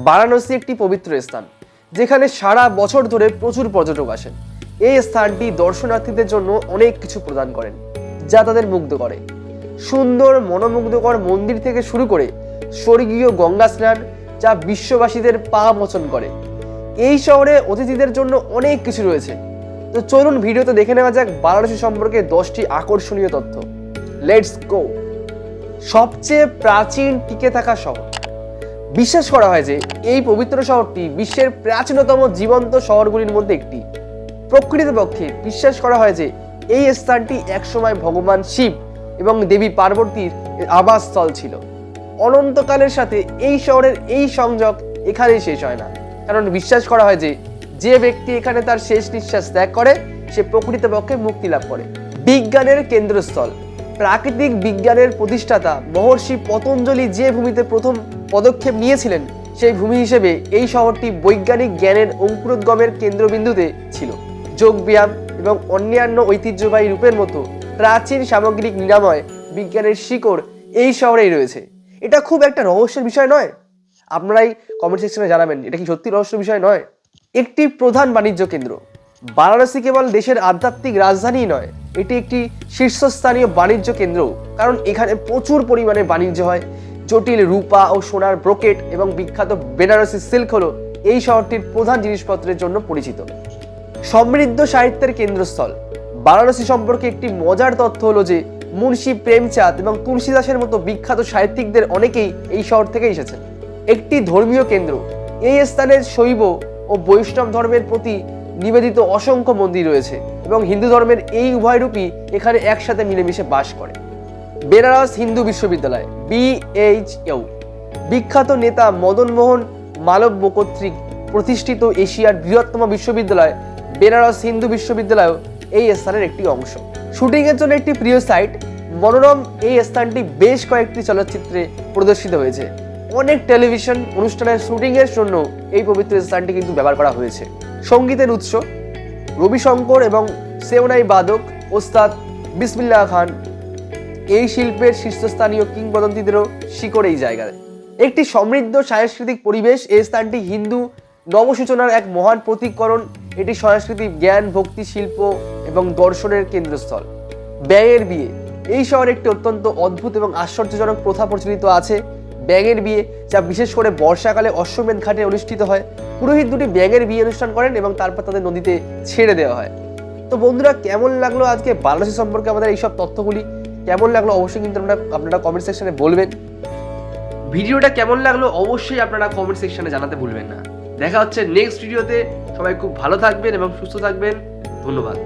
বারাণসী একটি পবিত্র স্থান, যেখানে সারা বছর ধরে প্রচুর পর্যটক আসেন। এই স্থানটি দর্শনার্থীদের জন্য অনেক কিছু প্রদান করেন, যা তাদের মুগ্ধ করে। সুন্দর মনোমুগ্ধকর মন্দির থেকে শুরু করে স্বর্গীয় গঙ্গা স্নান, যা বিশ্ববাসীদের পা মোচন করে। এই শহরে অতিথিদের জন্য অনেক কিছু রয়েছে। তো চলুন ভিডিওতে দেখে নেওয়া যাক বারাণসী সম্পর্কে 10টি আকর্ষণীয় তথ্য। Let's go. সবচেয়ে প্রাচীন টিকে থাকা শহর। বিশ্বাস করা হয় যে এই পবিত্র শহরটি বিশ্বের প্রাচীনতম জীবন্ত শহরগুলির মধ্যে একটি। প্রকৃতপক্ষে বিশ্বাস করা হয় যে এই স্থানটি একসময় ভগবান শিব এবং দেবী পার্বতীর আবাসস্থল ছিল। অনন্তকালের সাথে এই শহরের এই সংযোগ এখানেই শেষ হয় না, কারণ বিশ্বাস করা হয় যে যে ব্যক্তি এখানে তার শেষ নিঃশ্বাস ত্যাগ করে সে প্রকৃতপক্ষে মুক্তি লাভ করে। বিজ্ঞানের কেন্দ্রস্থল। প্রাকৃতিক বিজ্ঞানের প্রতিষ্ঠাতা মহর্ষি পতঞ্জলি যে ভূমিতে প্রথম পদক্ষেপ নিয়েছিলেন, সেই ভূমি হিসেবে এই শহরটি বৈজ্ঞানিক জ্ঞানের অঙ্কুরোদ্গমের কেন্দ্রবিন্দুতে ছিল। যোগব্যায়াম এবং অন্যান্য ঐতিহ্যবাহী রূপের মতো প্রাচীন সামগ্রিক নিরাময় বিজ্ঞানের শিকড় এই শহরেই রয়েছে। এটা খুব একটা রহস্যের বিষয় নয়? আপনারাই কমেন্ট সেকশনে জানাবেন, এটা কি সত্যি রহস্য বিষয় নয়? একটি প্রধান বাণিজ্য কেন্দ্র। বারাণসী কেবল দেশের আধ্যাত্মিক রাজধানীই নয়, এটি একটি শীর্ষস্থানীয় বাণিজ্য কেন্দ্র, কারণ এখানে প্রচুর পরিমাণে বাণিজ্য হয়। জটিল রূপা ও সোনার ব্রোকেট এবং বিখ্যাত বেনারসি সিল্ক হলো এই শহরটির প্রধান জিনিসপত্রের জন্য পরিচিত। সমৃদ্ধ সাহিত্যের কেন্দ্রস্থল। বারাণসী সম্পর্কে একটি মজার তথ্য হলো যে মুন্সি প্রেমচাঁদ এবং তুলসীদাসের মতো বিখ্যাত সাহিত্যিকদের অনেকেই এই শহর থেকে এসেছেন। একটি ধর্মীয় কেন্দ্র। এই স্থানে শৈব ও বৈষ্ণব ধর্মের প্রতি নিবেদিত অসংখ্য মন্দির রয়েছে এবং হিন্দু ধর্মের এই উভয় রূপই এখানে একসাথে মিলেমিশে বাস করে। বেনারস হিন্দু বিশ্ববিদ্যালয় BHU। বিখ্যাত নেতা মদন মোহন মালব্য কর্তৃক প্রতিষ্ঠিত এশিয়ার বৃহত্তম বিশ্ববিদ্যালয় বেনারস হিন্দু বিশ্ববিদ্যালয় এই স্থানের একটি অংশ। শুটিংয়ের জন্য একটি প্রিয় সাইট। মনোরম এই স্থানটি বেশ কয়েকটি চলচ্চিত্রে প্রদর্শিত হয়েছে। অনেক টেলিভিশন অনুষ্ঠানের শুটিংয়ের জন্য এই পবিত্র স্থানটি কিন্তু ব্যবহার করা হয়েছে। সঙ্গীতের উৎস। রবিশঙ্কর এবং সেওনাই বাদক ওস্তাদ বিসমিল্লাহ খান এই শিল্পের শীর্ষস্থানীয় কিংবদন্তিদেরও শিকড় এই জায়গায়। একটি সমৃদ্ধ সাংস্কৃতিক পরিবেশ। এই স্থানটি হিন্দু নবসূচনার এক মহান প্রতীককরণ। এটি সাংস্কৃতিক জ্ঞান, ভক্তি, শিল্প এবং দর্শনের কেন্দ্রস্থল। ব্যাঙের বিয়ে। এই শহরে একটি অত্যন্ত অদ্ভুত এবং আশ্চর্যজনক প্রথা প্রচলিত আছে, ব্যাঙের বিয়ে, যা বিশেষ করে বর্ষাকালে অশ্বমেধ ঘাটে অনুষ্ঠিত হয়। পুরোহিত দুটি ব্যাঙের বিয়ে অনুষ্ঠান করেন এবং তারপর তাদের নদীতে ছেড়ে দেওয়া হয়। তো বন্ধুরা, কেমন লাগলো আজকে বারাণসী সম্পর্কে আমাদের এইসব তথ্যগুলি? কেমন লাগলো অবশ্যই কিন্তু আপনারা কমেন্ট সেকশনে বলবেন। ভিডিওটা কেমন লাগলো অবশ্যই আপনারা কমেন্ট সেকশনে জানাতে ভুলবেন না। দেখা হচ্ছে নেক্সট ভিডিওতে। সবাই খুব ভালো থাকবেন এবং সুস্থ থাকবেন। ধন্যবাদ।